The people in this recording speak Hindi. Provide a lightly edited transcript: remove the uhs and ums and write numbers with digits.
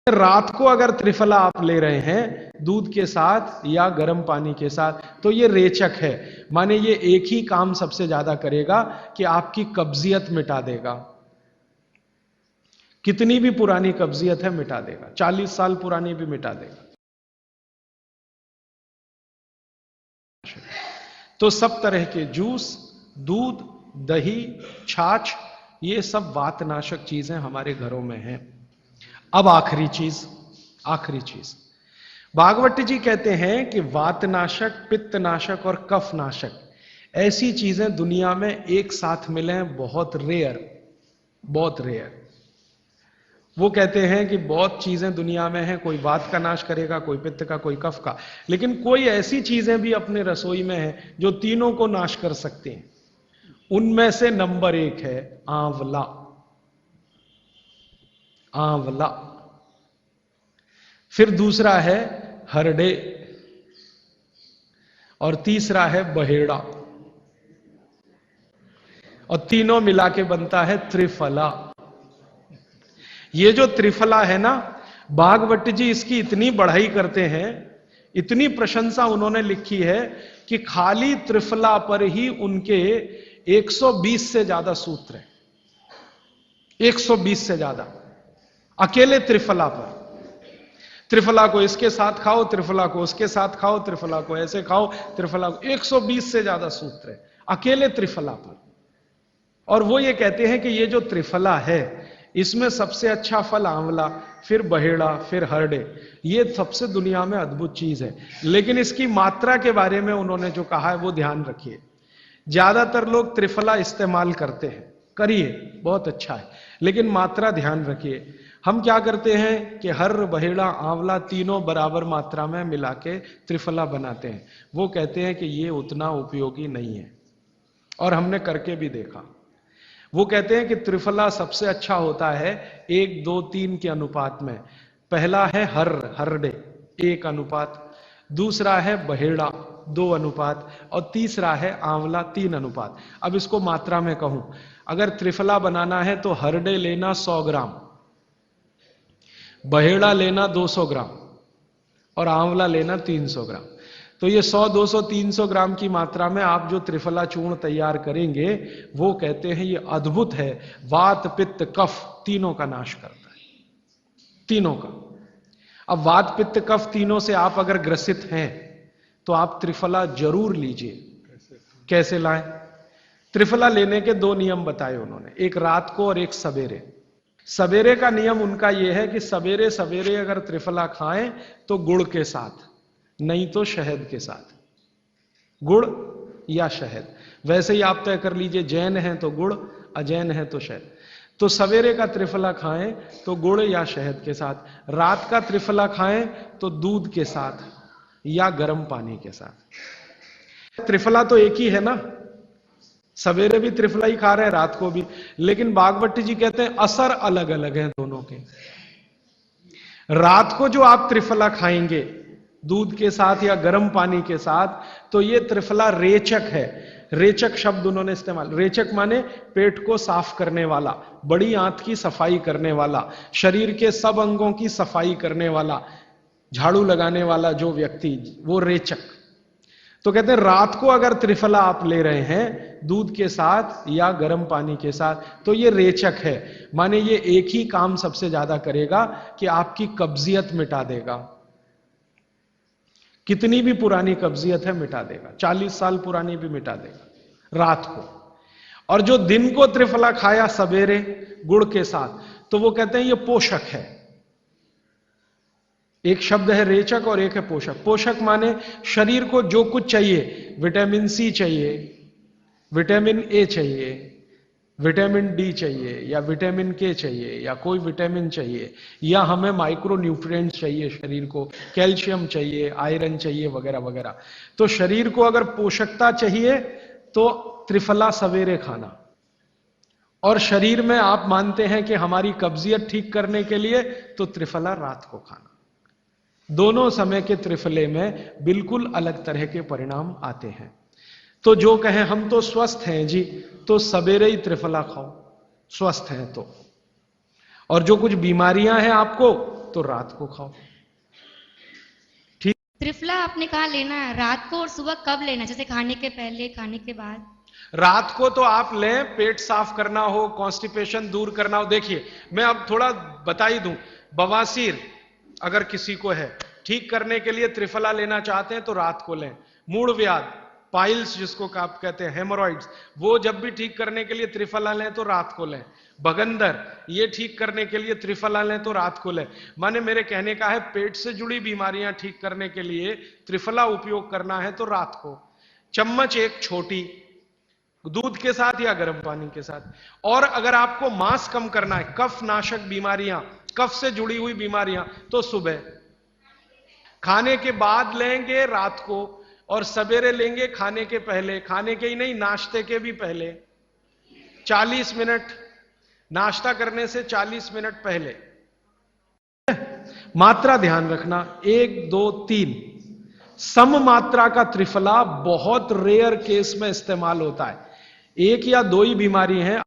रात को अगर त्रिफला आप ले रहे हैं दूध के साथ या गर्म पानी के साथ तो ये रेचक है, माने ये एक ही काम सबसे ज्यादा करेगा कि आपकी कब्जियत मिटा देगा। कितनी भी पुरानी कब्जियत है मिटा देगा, 40 साल पुरानी भी मिटा देगा। तो सब तरह के जूस, दूध, दही, छाछ, ये सब वातनाशक चीजें हमारे घरों में हैं। अब आखिरी चीज भागवत जी कहते हैं कि वातनाशक, पित्तनाशक और कफनाशक ऐसी चीजें दुनिया में एक साथ मिले बहुत रेयर। वो कहते हैं कि बहुत चीजें दुनिया में हैं, कोई वात का नाश करेगा, कोई पित्त का, कोई कफ का, लेकिन कोई ऐसी चीजें भी अपने रसोई में हैं जो तीनों को नाश कर सकती हैं। उनमें से नंबर 1 है आंवला। फिर दूसरा है हरडे और तीसरा है बहेड़ा और तीनों मिला के बनता है त्रिफला। ये जो त्रिफला है ना, भागवत जी इसकी इतनी बढ़ाई करते हैं, इतनी प्रशंसा उन्होंने लिखी है कि खाली त्रिफला पर ही उनके 120 से ज्यादा सूत्र हैं। 120 से ज्यादा अकेले त्रिफला पर। त्रिफला को इसके साथ खाओ, त्रिफला को उसके साथ खाओ, त्रिफला को ऐसे खाओ, त्रिफला को 120 से ज्यादा सूत्र है अकेले त्रिफला पर। और वो ये कहते हैं कि ये जो त्रिफला है इसमें सबसे अच्छा फल आंवला, फिर बहेड़ा, फिर हरडे, ये सबसे दुनिया में अद्भुत चीज है। लेकिन इसकी मात्रा के बारे में उन्होंने जो कहा है वो ध्यान रखिए। ज्यादातर लोग त्रिफला इस्तेमाल करते हैं, करिए, बहुत अच्छा है, लेकिन मात्रा ध्यान रखिए। हम क्या करते हैं कि हर, बहेड़ा, आंवला तीनों बराबर मात्रा में मिला के त्रिफला बनाते हैं। वो कहते हैं कि ये उतना उपयोगी नहीं है और हमने करके भी देखा। वो कहते हैं कि त्रिफला सबसे अच्छा होता है 1, 2, 3 के अनुपात में। पहला है हरडे 1 अनुपात, दूसरा है बहेड़ा 2 अनुपात और तीसरा है आंवला 3 अनुपात। अब इसको मात्रा में कहूं, अगर त्रिफला बनाना है तो हरडे लेना 100 ग्राम, बहेड़ा लेना 200 ग्राम और आंवला लेना 300 ग्राम। तो ये 100, 200, 300 ग्राम की मात्रा में आप जो त्रिफला चूर्ण तैयार करेंगे वो कहते हैं ये अद्भुत है, वात, पित्त, कफ तीनों का नाश करता है, तीनों का। अब वात, पित्त, कफ तीनों से आप अगर ग्रसित हैं तो आप त्रिफला जरूर लीजिए। कैसे लाएं? त्रिफला लेने के 2 नियम बताए उन्होंने, एक रात को और एक सवेरे। सवेरे का नियम उनका यह है कि सवेरे सवेरे अगर त्रिफला खाएं तो गुड़ के साथ, नहीं तो शहद के साथ, गुड़ या शहद। वैसे ही आप तय कर लीजिए, जैन हैं तो गुड़, अजैन है तो शहद। तो सवेरे का त्रिफला खाएं तो गुड़ या शहद के साथ, रात का त्रिफला खाएं तो दूध के साथ या गर्म पानी के साथ। त्रिफला तो एक ही है ना, सवेरे भी त्रिफला ही खा रहे हैं, रात को भी, लेकिन भागवत जी कहते हैं असर अलग अलग है दोनों के। रात को जो आप त्रिफला खाएंगे दूध के साथ या गर्म पानी के साथ, तो ये त्रिफला रेचक है। रेचक शब्द उन्होंने इस्तेमाल, रेचक माने पेट को साफ करने वाला, बड़ी आंत की सफाई करने वाला, शरीर के सब अंगों की सफाई करने वाला, झाड़ू लगाने वाला जो व्यक्ति, वो रेचक। तो कहते हैं रात को अगर त्रिफला आप ले रहे हैं दूध के साथ या गर्म पानी के साथ तो ये रेचक है, माने ये एक ही काम सबसे ज्यादा करेगा कि आपकी कब्जियत मिटा देगा। कितनी भी पुरानी कब्जियत है मिटा देगा, 40 साल पुरानी भी मिटा देगा रात को। और जो दिन को त्रिफला खाया सवेरे गुड़ के साथ, तो वो कहते हैं ये पोषक है। एक शब्द है रेचक और एक है पोषक। पोषक माने शरीर को जो कुछ चाहिए, विटामिन सी चाहिए, विटामिन ए चाहिए, विटामिन डी चाहिए या विटामिन के चाहिए या कोई विटामिन चाहिए, या हमें माइक्रो न्यूट्रिएंट्स चाहिए शरीर को, कैल्शियम चाहिए, आयरन चाहिए वगैरह वगैरह। तो शरीर को अगर पोषकता चाहिए तो त्रिफला सवेरे खाना, और शरीर में आप मानते हैं कि हमारी कब्जियत ठीक करने के लिए तो त्रिफला रात को खाना। दोनों समय के त्रिफले में बिल्कुल अलग तरह के परिणाम आते हैं। तो जो कहें हम तो स्वस्थ हैं जी, तो सवेरे ही त्रिफला खाओ, स्वस्थ हैं तो। और जो कुछ बीमारियां हैं आपको, तो रात को खाओ। त्रिफला आपने कहा लेना है रात को और सुबह कब लेना, जैसे खाने के पहले, खाने के बाद? रात को तो आप लें, पेट साफ करना हो, कॉन्स्टिपेशन दूर करना हो। देखिए मैं अब थोड़ा बता ही दूं, बवासीर अगर किसी को है, ठीक करने के लिए त्रिफला लेना चाहते हैं तो रात को लें। मूड व्याध, पाइल्स जिसको आप कहते हैं, हेमोरॉइड्स, वो जब भी ठीक करने के लिए त्रिफला लें तो रात को लें। बगंदर, ये ठीक करने के लिए त्रिफला लें तो रात को लें। माने मेरे कहने का है, पेट से जुड़ी बीमारियां ठीक करने के लिए त्रिफला उपयोग करना है तो रात को। चम्मच एक छोटी, दूध के साथ या गर्म पानी के साथ। और अगर आपको मांस कम करना है, कफ नाशक बीमारियां, कफ से जुड़ी हुई बीमारियां, तो सुबह खाने के बाद लेंगे रात को, और सवेरे लेंगे खाने के पहले, खाने के ही नहीं नाश्ते के भी पहले 40 मिनट, नाश्ता करने से 40 मिनट पहले। मात्रा ध्यान रखना, 1 2 3 सम मात्रा का त्रिफला बहुत रेयर केस में इस्तेमाल होता है। 1 या 2 ही बीमारी है